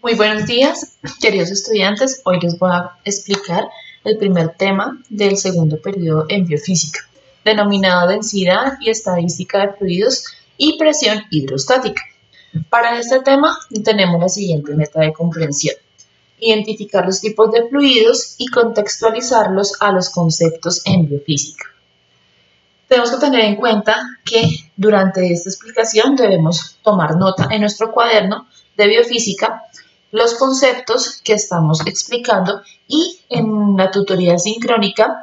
Muy buenos días, queridos estudiantes. Hoy les voy a explicar el primer tema del segundo periodo en biofísica, denominado densidad y estadística de fluidos y presión hidrostática. Para este tema tenemos la siguiente meta de comprensión: identificar los tipos de fluidos y contextualizarlos a los conceptos en biofísica. Tenemos que tener en cuenta que durante esta explicación debemos tomar nota en nuestro cuaderno de biofísica los conceptos que estamos explicando y en la tutoría sincrónica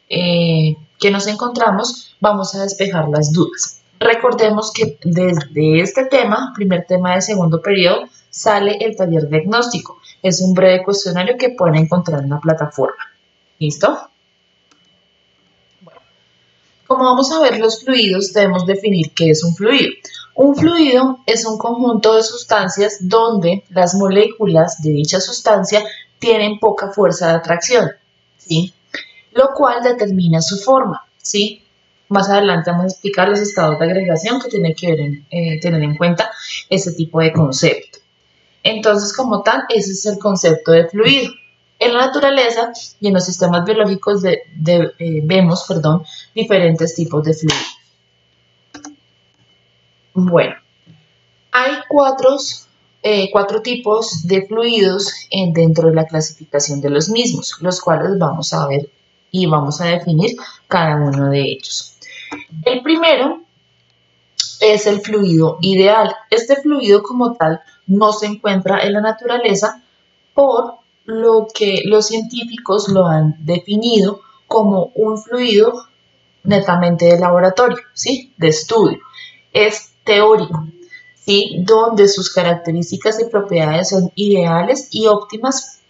que nos encontramos vamos a despejar las dudas. Recordemos que desde este tema, primer tema de segundo periodo, sale el taller diagnóstico. Es un breve cuestionario que pueden encontrar en la plataforma. ¿Listo? Como vamos a ver los fluidos, debemos definir qué es un fluido. Un fluido es un conjunto de sustancias donde las moléculas de dicha sustancia tienen poca fuerza de atracción, ¿sí? Lo cual determina su forma, ¿sí? Más adelante vamos a explicar los estados de agregación que tienen que tener en cuenta ese tipo de concepto. Entonces, como tal, ese es el concepto de fluido. En la naturaleza y en los sistemas biológicos vemos diferentes tipos de fluidos. Bueno, hay cuatro tipos de fluidos dentro de la clasificación de los mismos, los cuales vamos a ver y vamos a definir cada uno de ellos. El primero es el fluido ideal. Este fluido como tal no se encuentra en la naturaleza, por lo que los científicos lo han definido como un fluido netamente de laboratorio, ¿sí? De estudio. Es teórico, ¿sí? Donde sus características y propiedades son ideales y óptimas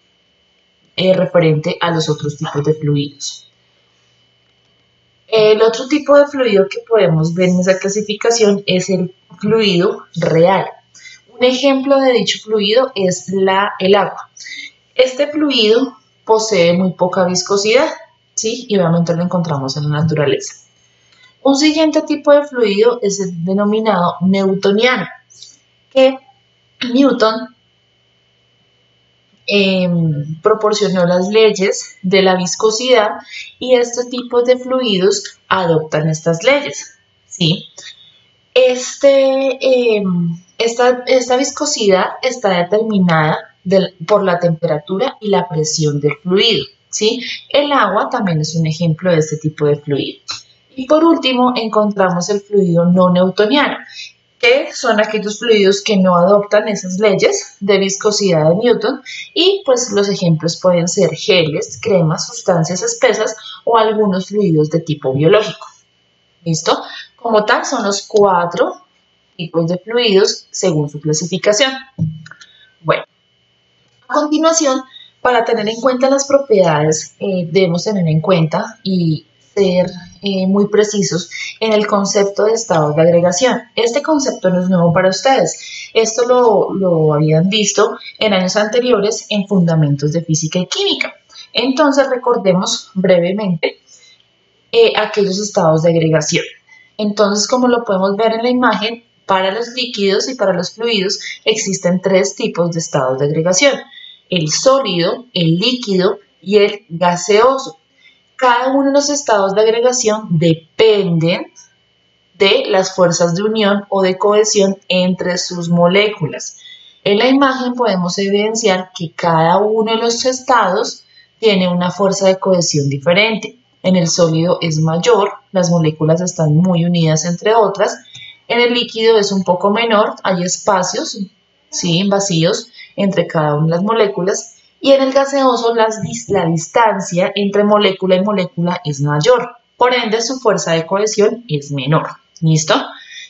referente a los otros tipos de fluidos. El otro tipo de fluido que podemos ver en esa clasificación es el fluido real. Un ejemplo de dicho fluido es el agua. Este fluido posee muy poca viscosidad, ¿sí? Y obviamente lo encontramos en la naturaleza. Un siguiente tipo de fluido es el denominado newtoniano, que Newton proporcionó las leyes de la viscosidad y estos tipos de fluidos adoptan estas leyes, ¿sí? Esta viscosidad está determinada por la temperatura y la presión del fluido, ¿sí? El agua también es un ejemplo de este tipo de fluido. Y por último encontramos el fluido no newtoniano, que son aquellos fluidos que no adoptan esas leyes de viscosidad de Newton, y pues los ejemplos pueden ser geles, cremas, sustancias espesas o algunos fluidos de tipo biológico. ¿Listo? Como tal, son los 4 tipos de fluidos según su clasificación. Bueno, a continuación, para tener en cuenta las propiedades, debemos tener en cuenta y ser muy precisos en el concepto de estados de agregación. Este concepto no es nuevo para ustedes. Esto lo habían visto en años anteriores en fundamentos de física y química. Entonces, recordemos brevemente aquellos estados de agregación. Entonces, como lo podemos ver en la imagen, para los líquidos y para los fluidos existen 3 tipos de estados de agregación: el sólido, el líquido y el gaseoso. Cada uno de los estados de agregación dependen de las fuerzas de unión o de cohesión entre sus moléculas. En la imagen podemos evidenciar que cada uno de los estados tiene una fuerza de cohesión diferente. En el sólido es mayor, las moléculas están muy unidas entre otras. En el líquido es un poco menor, hay espacios, ¿sí?, vacíos entre cada una de las moléculas. Y en el gaseoso la distancia entre molécula y molécula es mayor, por ende su fuerza de cohesión es menor. ¿Listo?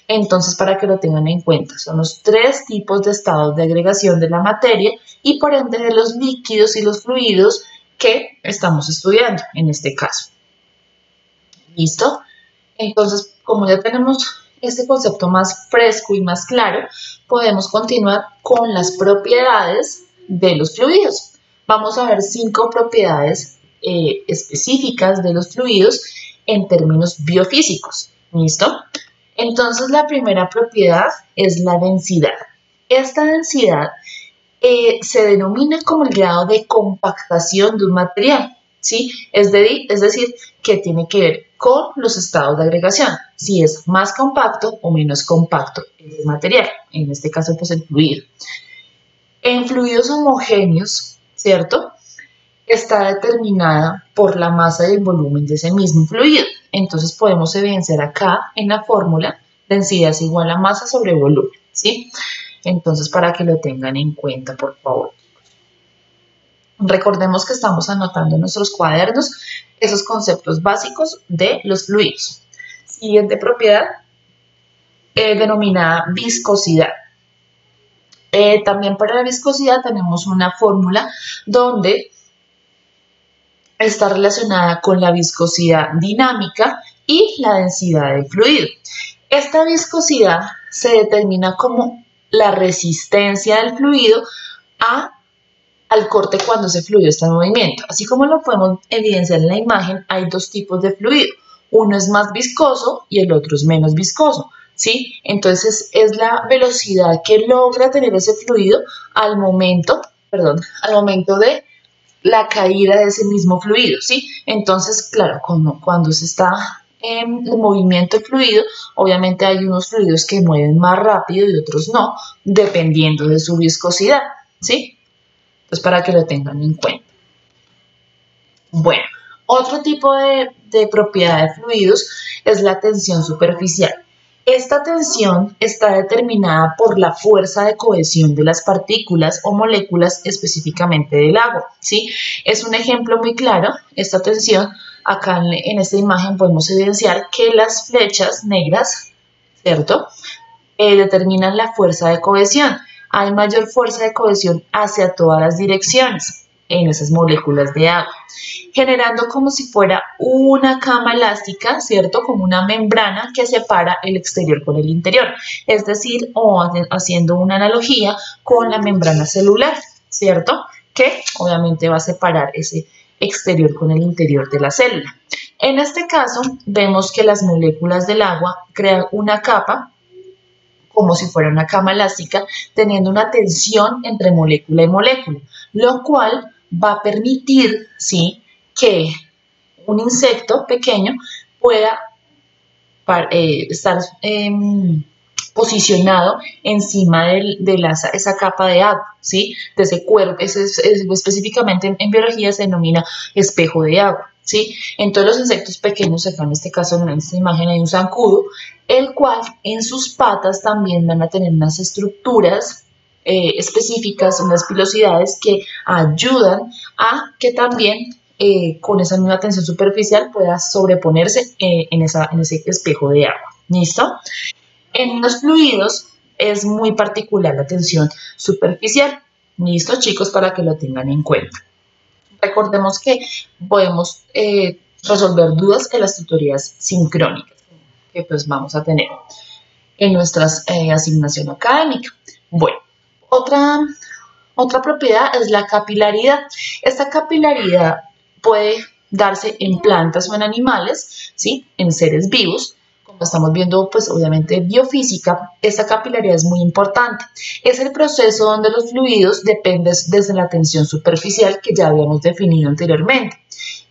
Entonces, para que lo tengan en cuenta, son los 3 tipos de estados de agregación de la materia y por ende de los líquidos y los fluidos que estamos estudiando en este caso. ¿Listo? Entonces, como ya tenemos este concepto más fresco y más claro, podemos continuar con las propiedades de los fluidos. Vamos a ver 5 propiedades específicas de los fluidos en términos biofísicos. ¿Listo? Entonces, la primera propiedad es la densidad. Esta densidad se denomina como el grado de compactación de un material, ¿sí? Es decir, que tiene que ver con los estados de agregación, si es más compacto o menos compacto el material, en este caso pues el fluido. En fluidos homogéneos, ¿cierto? Está determinada por la masa y el volumen de ese mismo fluido. Entonces podemos evidenciar acá en la fórmula, densidad es igual a masa sobre volumen, ¿sí? Entonces para que lo tengan en cuenta, por favor. Recordemos que estamos anotando en nuestros cuadernos esos conceptos básicos de los fluidos. Siguiente propiedad, denominada viscosidad. También para la viscosidad tenemos una fórmula donde está relacionada con la viscosidad dinámica y la densidad del fluido. Esta viscosidad se determina como la resistencia del fluido al corte cuando ese fluido está en movimiento. Así como lo podemos evidenciar en la imagen, hay dos tipos de fluido. Uno es más viscoso y el otro es menos viscoso, ¿sí? Entonces es la velocidad que logra tener ese fluido al momento de la caída de ese mismo fluido, ¿sí? Entonces, claro, cuando se está en movimiento el fluido, obviamente hay unos fluidos que mueven más rápido y otros no, dependiendo de su viscosidad, ¿sí? Entonces, para que lo tengan en cuenta. Bueno, otro tipo de propiedad de fluidos es la tensión superficial. Esta tensión está determinada por la fuerza de cohesión de las partículas o moléculas específicamente del agua, ¿sí? Es un ejemplo muy claro, esta tensión. Acá en esta imagen podemos evidenciar que las flechas negras, ¿cierto? Determinan la fuerza de cohesión. Hay mayor fuerza de cohesión hacia todas las direcciones en esas moléculas de agua, generando como si fuera una cama elástica, ¿cierto? Como una membrana que separa el exterior con el interior, es decir, o haciendo una analogía con la membrana celular, ¿cierto? Que obviamente va a separar ese exterior con el interior de la célula. En este caso, vemos que las moléculas del agua crean una capa como si fuera una cama elástica, teniendo una tensión entre molécula y molécula, lo cual va a permitir, ¿sí?, que un insecto pequeño pueda estar posicionado encima de esa capa de agua, ¿sí?, de ese cuerpo. Específicamente en biología se denomina espejo de agua, ¿sí? En todos los insectos pequeños, acá en este caso en esta imagen hay un zancudo, el cual en sus patas también van a tener unas estructuras específicas, unas pilosidades que ayudan a que también con esa misma tensión superficial pueda sobreponerse en ese espejo de agua. ¿Listo? En los fluidos es muy particular la tensión superficial. ¿Listo, chicos? Para que lo tengan en cuenta. Recordemos que podemos resolver dudas en las tutorías sincrónicas que pues vamos a tener en nuestra asignación académica. Bueno, otra propiedad es la capilaridad. Esta capilaridad puede darse en plantas o en animales, ¿sí?, en seres vivos. Como estamos viendo, pues obviamente biofísica, esta capilaridad es muy importante. Es el proceso donde los fluidos dependen desde la tensión superficial que ya habíamos definido anteriormente.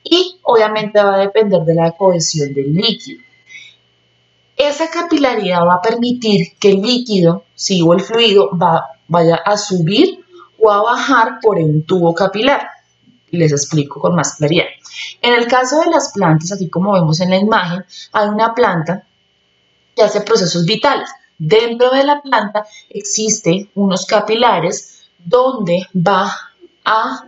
Y obviamente va a depender de la cohesión del líquido. Esa capilaridad va a permitir que el líquido, ¿sí?, o el fluido vaya a subir o a bajar por un tubo capilar. Les explico con más claridad. En el caso de las plantas, así como vemos en la imagen, hay una planta que hace procesos vitales. Dentro de la planta existen unos capilares donde va a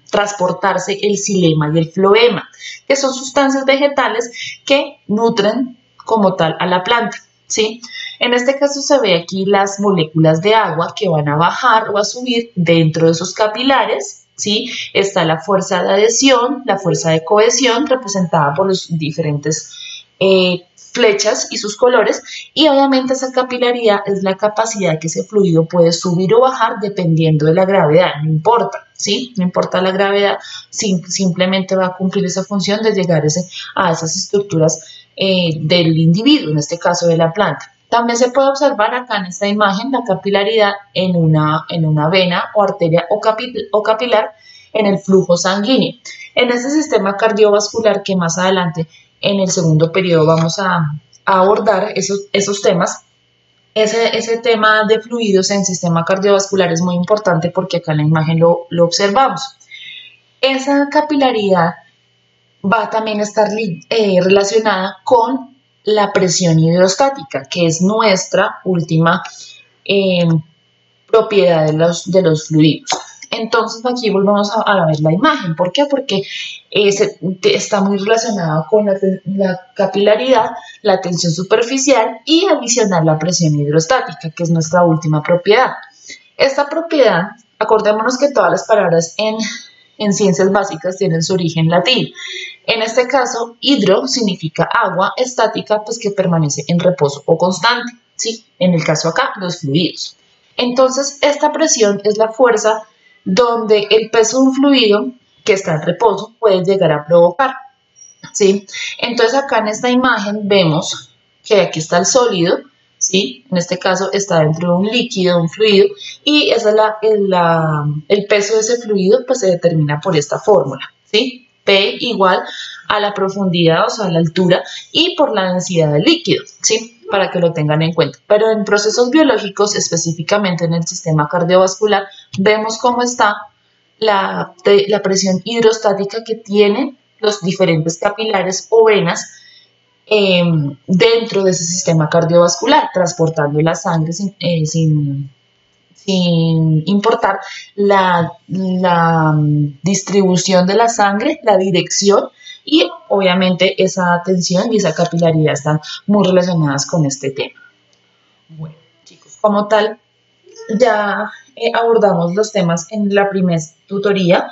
transportarse el xilema y el floema, que son sustancias vegetales que nutren como tal a la planta, ¿sí? En este caso se ve aquí las moléculas de agua que van a bajar o a subir dentro de esos capilares, ¿sí? Está la fuerza de adhesión, la fuerza de cohesión representada por los diferentes flechas y sus colores, y obviamente esa capilaridad es la capacidad que ese fluido puede subir o bajar dependiendo de la gravedad, no importa, ¿sí? No importa la gravedad, simplemente va a cumplir esa función de llegar a esas estructuras del individuo, en este caso de la planta. También se puede observar acá en esta imagen la capilaridad en una vena o arteria o capilar en el flujo sanguíneo. En este sistema cardiovascular que más adelante en el segundo periodo vamos a abordar esos temas, ese tema de fluidos en el sistema cardiovascular es muy importante porque acá en la imagen lo observamos. Esa capilaridad va también a estar relacionada con la presión hidrostática, que es nuestra última propiedad de los fluidos. Entonces aquí volvemos a ver la imagen. ¿Por qué? Porque está muy relacionado con la capilaridad, la tensión superficial y adicional la presión hidrostática, que es nuestra última propiedad. Esta propiedad, acordémonos que todas las palabras en ciencias básicas tienen su origen latín. En este caso, hidro significa agua, estática, pues que permanece en reposo o constante, ¿sí? En el caso acá, los fluidos. Entonces, esta presión es la fuerza donde el peso de un fluido que está en reposo puede llegar a provocar, ¿sí? Entonces, acá en esta imagen vemos que aquí está el sólido, ¿sí? En este caso está dentro de un líquido, un fluido, y esa es el peso de ese fluido pues se determina por esta fórmula, ¿sí? P igual a la profundidad, o sea, a la altura, y por la densidad del líquido, ¿sí? Para que lo tengan en cuenta. Pero en procesos biológicos, específicamente en el sistema cardiovascular, vemos cómo está la presión hidrostática que tienen los diferentes capilares o venas dentro de ese sistema cardiovascular, transportando la sangre sin importar la distribución de la sangre, la dirección, y obviamente esa tensión y esa capilaridad están muy relacionadas con este tema. Bueno, chicos, como tal, ya abordamos los temas en la primera tutoría.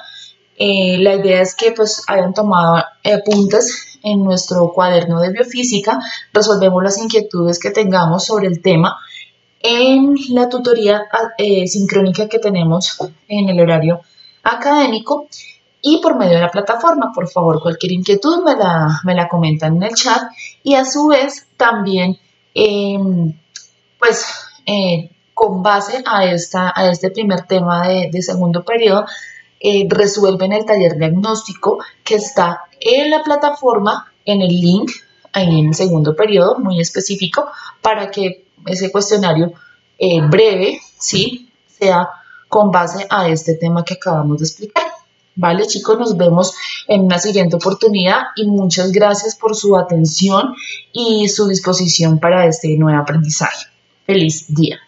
La idea es que pues hayan tomado apuntes en nuestro cuaderno de biofísica, resolvemos las inquietudes que tengamos sobre el tema en la tutoría sincrónica que tenemos en el horario académico y por medio de la plataforma. Por favor, cualquier inquietud me la comentan en el chat, y a su vez también con base a este primer tema de segundo periodo, resuelven el taller diagnóstico que está en la plataforma, en el link, ahí en el segundo periodo, muy específico, para que ese cuestionario breve, ¿sí?, sea con base a este tema que acabamos de explicar. Vale, chicos, nos vemos en una siguiente oportunidad y muchas gracias por su atención y su disposición para este nuevo aprendizaje. Feliz día.